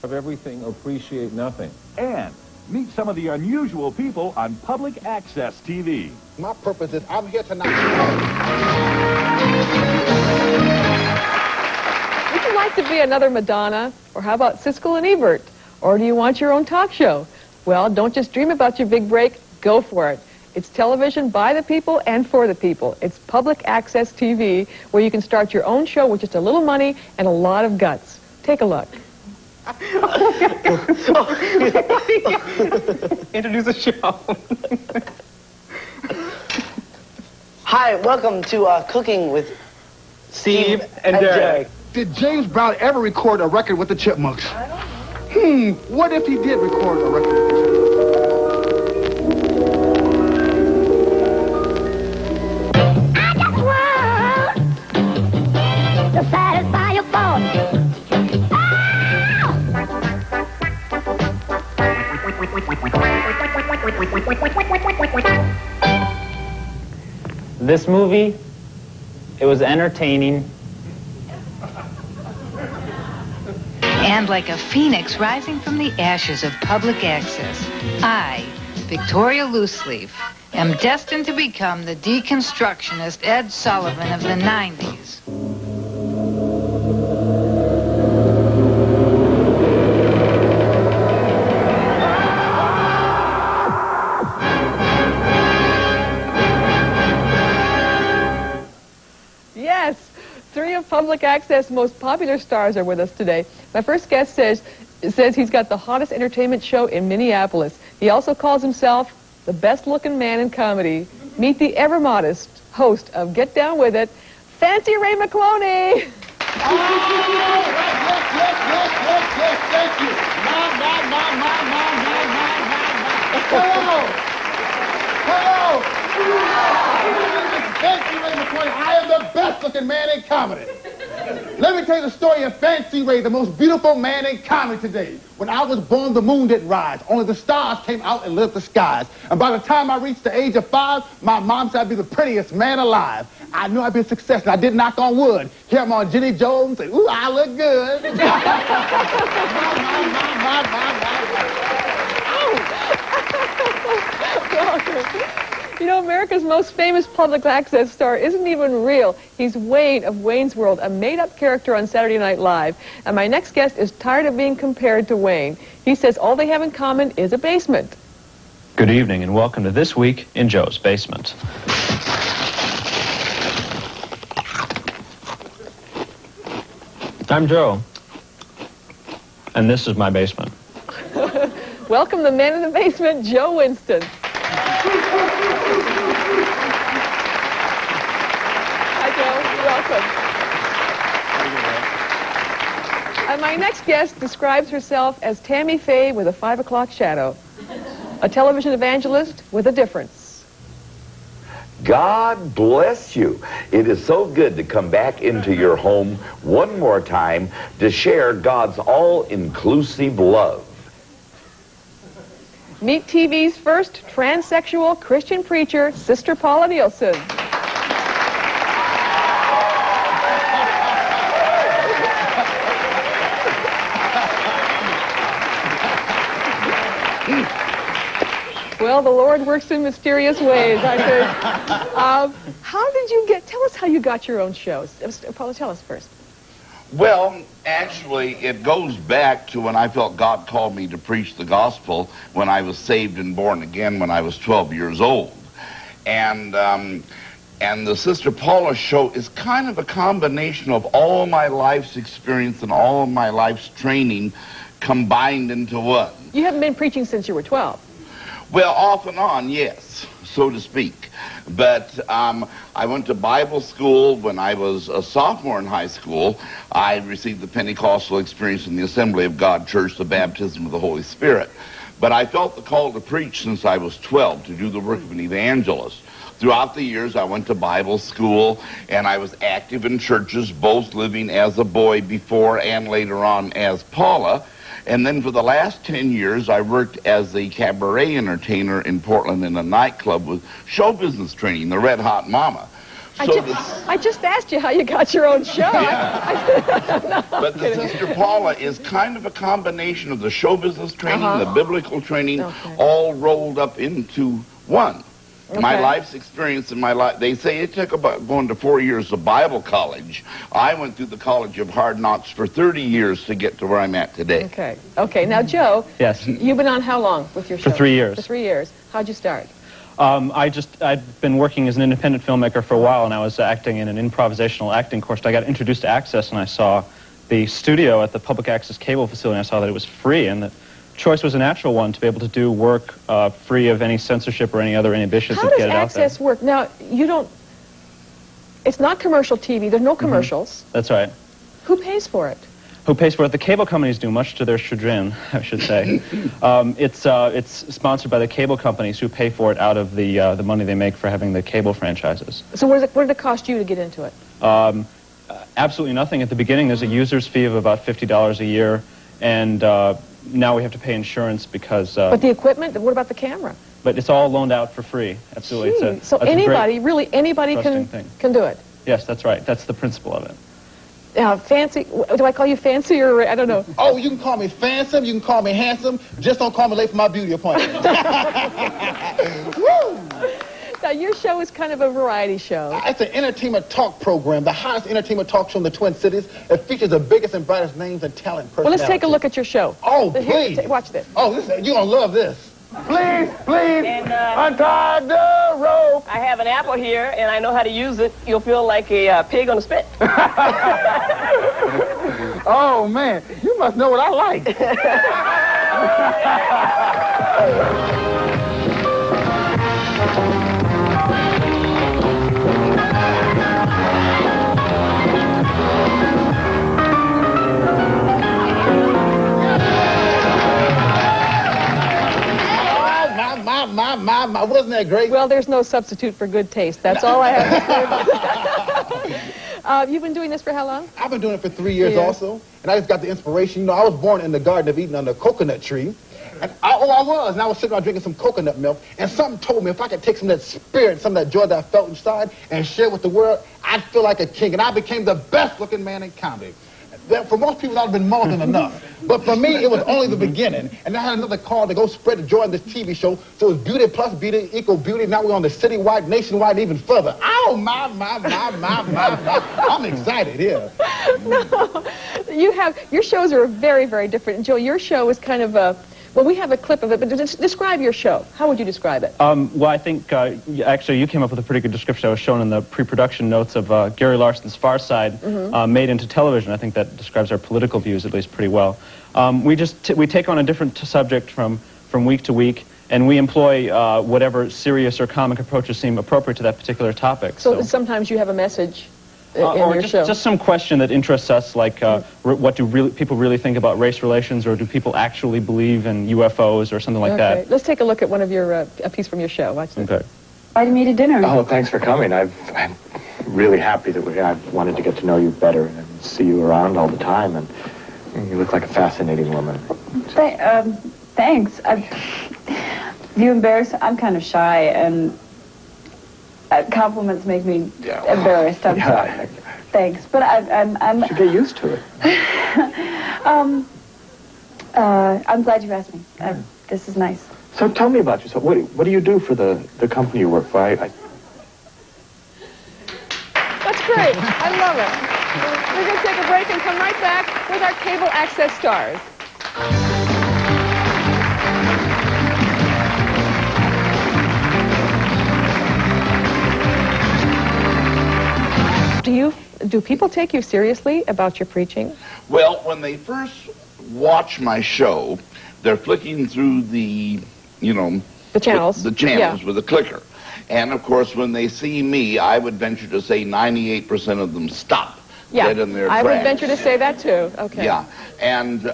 Have everything, appreciate nothing. And meet some of the unusual people on Public Access TV. My purpose is I'm here tonight. Would you like to be another Madonna? Or how about Siskel and Ebert? Or do you want your own talk show? Well, don't just dream about your big break. Go for it. It's television by the people and for the people. It's Public Access TV, where you can start your own show with just a little money and a lot of guts. Take a look. Introduce the show. Hi, welcome to Cooking with Steve and Derek. Did James Brown ever record a record with the Chipmunks? I don't know. What if he did record a record with the Chipmunks? To satisfy your thoughts. This movie, it was entertaining. And like a phoenix rising from the ashes of Public Access, I, Victoria Looseleaf, am destined to become the deconstructionist Ed Sullivan of the 90s. Yes, three of Public Access' most popular stars are with us today. My first guest says he's got the hottest entertainment show in Minneapolis. He also calls himself the best-looking man in comedy. Meet the ever-modest host of Get Down With It, Fancy Ray McCloney. Yes, thank you. Hello. Fancy Ray McCoy, I am the best-looking man in comedy. Let me tell you the story of Fancy Ray, the most beautiful man in comedy today. When I was born, the moon didn't rise. Only the stars came out and lit up the skies. And by the time I reached the age of 5, my mom said I'd be the prettiest man alive. I knew I'd be a success, and I did knock on wood. Here I'm on Jenny Jones, and ooh, I look good. You know, America's most famous Public Access star isn't even real. He's Wayne of Wayne's World, a made-up character on Saturday Night Live. And my next guest is tired of being compared to Wayne. He says all they have in common is a basement. Good evening and welcome to This Week in Joe's Basement. I'm Joe, and this is my basement. Welcome the man in the basement, Joe Winston. Hi, Joe. Welcome. And my next guest describes herself as Tammy Faye with a 5 o'clock shadow, a television evangelist with a difference. God bless you. It is so good to come back into your home one more time to share God's all-inclusive love. Meet TV's first transsexual Christian preacher, Sister Paula Nielsen. Well, the Lord works in mysterious ways, I think. How did you tell us how you got your own shows. Paula, tell us first. Well, actually, it goes back to when I felt God called me to preach the gospel when I was saved and born again when I was 12 years old. And the Sister Paula show is kind of a combination of all my life's experience and all of my life's training combined into one. You haven't been preaching since you were 12. Well, off and on, yes, so to speak. But I went to Bible school when I was a sophomore in high school. I received the Pentecostal experience in the Assembly of God Church, the baptism of the Holy Spirit. But I felt the call to preach since I was 12, to do the work of an evangelist. Throughout the years, I went to Bible school, and I was active in churches, both living as a boy before and later on as Paula. And then for the last 10 years, I worked as a cabaret entertainer in Portland in a nightclub with show business training, the Red Hot Mama. I just asked you how you got your own show. But the Sister Paula is kind of a combination of the show business training, the biblical training, all rolled up into one. My life's experience in my life, they say it took about going to 4 years of Bible college. I went through the College of Hard Knocks for 30 years to get to where I'm at today. Okay. Now, Joe, yes. You've been on how long with your show? For 3 years. For 3 years. How'd you start? I'd been working as an independent filmmaker for a while, and I was acting in an improvisational acting course. I got introduced to Access, and I saw the studio at the public access cable facility, and I saw that it was free, and the choice was a natural one to be able to do work free of any censorship or any other inhibitions that get it out there. How does Access work? Now, you don't... It's not commercial TV. There's no commercials. That's right. Who pays for it? Who pays for it? The cable companies do, much to their chagrin, I should say. It's sponsored by the cable companies who pay for it out of the money they make for having the cable franchises. So what did it cost you to get into it? Absolutely nothing. At the beginning, there's a user's fee of about $50 a year, and now we have to pay insurance because... but the equipment? What about the camera? But it's all loaned out for free. Absolutely. So anybody, really anybody can do it? Yes, that's right. That's the principle of it. Fancy, do I call you fancy or, I don't know. Oh, you can call me fancy, you can call me handsome, just don't call me late for my beauty appointment. Woo! Now, your show is kind of a variety show. It's an entertainment talk program, the hottest entertainment talk show in the Twin Cities. It features the biggest and brightest names and talent personalities. Well, let's take a look at your show. Oh, please. Watch this. Oh, you're going to love this. Please, untie the rope. I have an apple here, and I know how to use it. You'll feel like a pig on a spit. Oh, man, you must know what I like. My, wasn't that great? Well, there's no substitute for good taste. That's all I have to say about it. You've been doing this for how long? I've been doing it for 3 years also, and I just got the inspiration. You know, I was born in the Garden of Eden under a coconut tree, and I was sitting around drinking some coconut milk, and something told me if I could take some of that spirit, some of that joy that I felt inside, and share it with the world, I'd feel like a king, and I became the best-looking man in comedy. That for most people, that would have been more than enough. But for me, it was only the beginning. And I had another call to go spread the joy in this TV show. So it was beauty plus beauty equal beauty. Now we're on the citywide, nationwide, even further. Oh, my. I'm excited here. No, your shows are very, very different. Joe, your show is kind of a... Well, we have a clip of it, but describe your show. How would you describe it? Well, I think, actually, you came up with a pretty good description. I was shown in the pre-production notes of Gary Larson's Far Side, made into television. I think that describes our political views, at least, pretty well. We take on a different subject from week to week, and we employ whatever serious or comic approaches seem appropriate to that particular topic. So sometimes you have a message in your show. Just some question that interests us, like what do people really think about race relations, or do people actually believe in UFOs or something like that? Let's take a look at one of your a piece from your show. Watch this. Okay. Invited me to dinner. Oh, thanks for coming. I'm really happy that I wanted to get to know you better and see you around all the time, and you look like a fascinating woman. Thanks. You embarrass? I'm kind of shy, and compliments make me embarrassed. I'm sorry. Thanks, but I'm. You should get used to it. I'm glad you asked me. This is nice. So tell me about yourself. What do you do for the company you work for? That's great. I love it. We're going to take a break and come right back with our cable access stars. Do people take you seriously about your preaching? Well, when they first watch my show, they're flicking through the channels. The channels with a clicker. And of course, when they see me, I would venture to say 98% of them stop. Yeah, dead in their I tracks. would venture to say that too. Okay. Yeah, and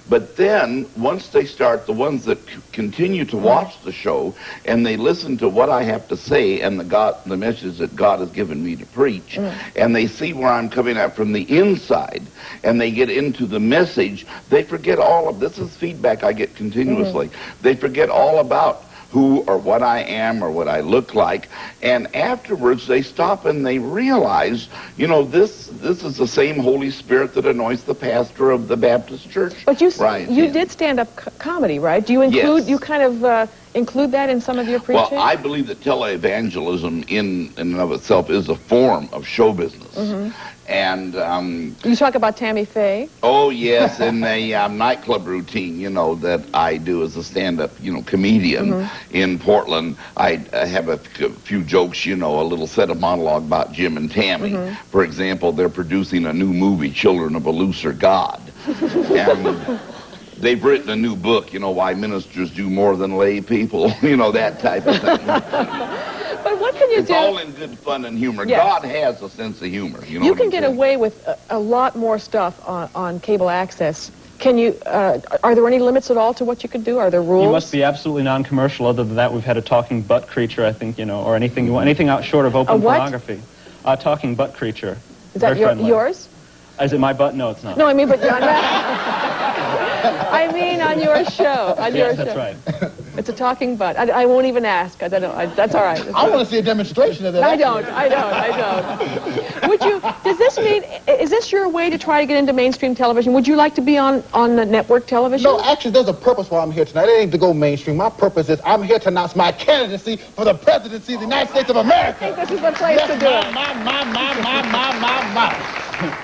but then once they start, the ones that continue to watch the show and they listen to what I have to say and the message that God has given me to preach, and they see where I'm coming at from the inside, and they get into the message, they forget all of this. Is feedback I get continuously. They forget all about who or what I am or what I look like. And afterwards, they stop and they realize, you know, this is the same Holy Spirit that anoints the pastor of the Baptist church. But you you did stand-up comedy, right? Do you include, Yes. you kind of include that in some of your preaching? Well, I believe that televangelism in and of itself is a form of show business. Mhm. And You talk about Tammy Faye. oh yes, in a nightclub routine, you know, that I do as a stand-up, you know, comedian in Portland. I have a few jokes, you know, a little set of monologue about Jim and Tammy. For example, they're producing a new movie, Children of a Looser God, and they've written a new book, you know, why ministers do more than lay people, you know, that type of thing. But what can you It's do? all in good fun and humor. Yes. God has a sense of humor. You know You what can I'm get saying? away with a lot more stuff on cable access. Can you? Are there any limits at all to what you could do? Are there rules? You must be absolutely non-commercial. Other than that, we've had a talking butt creature, I think, you know, or anything out short of open A what? pornography. A talking butt creature. Is that Very friendly. yours? Is it my butt? No, it's not. No, I mean, but I mean on your show. On your Yes, show. that's right. It's a talking butt. I won't even ask. I don't know. That's all right. I want to see a demonstration of that. I don't. Would you? Does this mean? Is this your way to try to get into mainstream television? Would you like to be on the network television? No, actually, there's a purpose why I'm here tonight. It ain't to go mainstream. My purpose is I'm here to announce my candidacy for the presidency of the United States of America. I think this is the place to do it.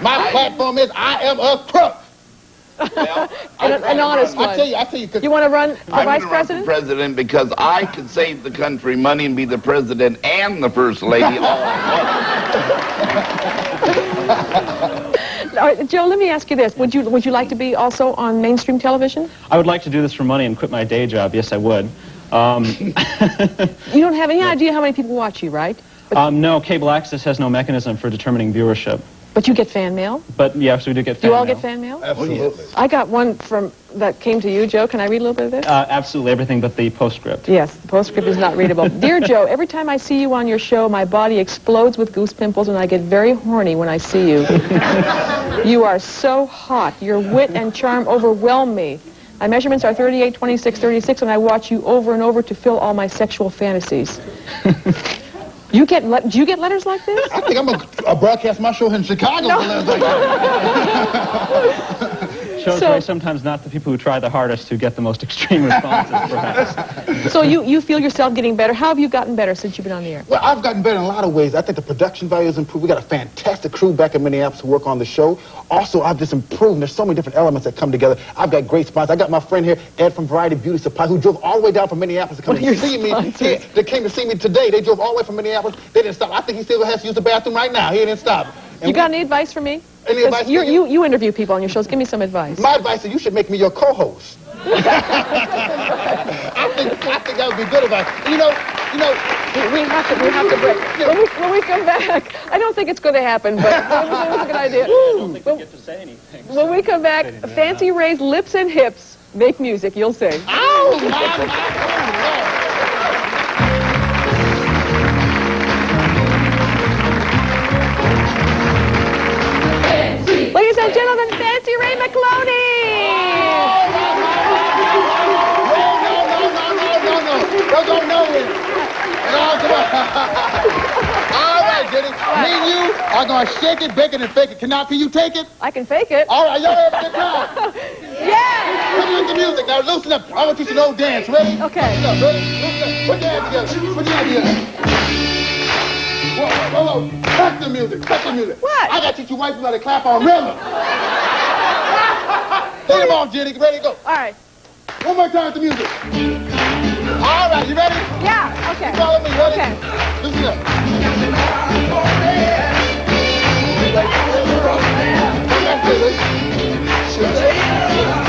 My platform is I am a crook. Well, An honest one. I tell you. You want to run for I'm vice gonna run for president? president because I could save the country money and be the president and the first lady all All right, Joe, let me ask you this. Would you like to be also on mainstream television? I would like to do this for money and quit my day job. Yes, I would. You don't have any idea how many people watch you, right? No, cable access has no mechanism for determining viewership. But you get fan mail? But yes, we do get Do fan you all mail. get fan mail? Absolutely. I got one that came to you, Joe. Can I read a little bit of this? Absolutely, everything but the postscript. Yes, the postscript is not readable. Dear Joe, every time I see you on your show, my body explodes with goose pimples and I get very horny when I see you. You are so hot. Your wit and charm overwhelm me. My measurements are 38, 26, 36, and I watch you over and over to fill all my sexual fantasies. Do you get letters like this? I think I'm going to broadcast my show in Chicago. Shows where sometimes not the people who try the hardest who get the most extreme responses, perhaps. So you feel yourself getting better. How have you gotten better since you've been on the air? Well, I've gotten better in a lot of ways. I think the production value has improved. We got a fantastic crew back in Minneapolis who work on the show. Also, I've just improved. There's so many different elements that come together. I've got great sponsors. I got my friend here, Ed from Variety Beauty Supply, who drove all the way down from Minneapolis to come and see me. They came to see me today. They drove all the way from Minneapolis. They didn't stop. I think he still has to use the bathroom right now. He didn't stop. And You got any advice for me? Any advice for you? You interview people on your shows. Give me some advice. My advice is you should make me your co-host. I think that would be good advice. You know. We have to break. When we come back, I don't think it's going to happen, but it was a good idea. I don't think we get to say anything. When we come back, Fancy Ray's lips and hips make music. You'll see. Oh, Ladies and gentlemen, Fancy Ray McCloney! No. Don't go nowhere. No, come on. All right, Jenny. Me and you are going to shake it, bake it, and fake it. Can you take it? I can fake it. All right, y'all have a good time. Yeah! Come on, the music. Now, loosen up. I want you to know dance. Ready? Okay. Loosen up, ready? Loosen up. Put your hands together. Put your hands together. Whoa. Cut the music. What? I got to teach you white people how to clap on rhythm. Lay them off, Jenny. Ready to go. All right. One more time with the music. All right, you ready? Yeah, okay. Follow me, ready? Okay. Listen up. Come back to this.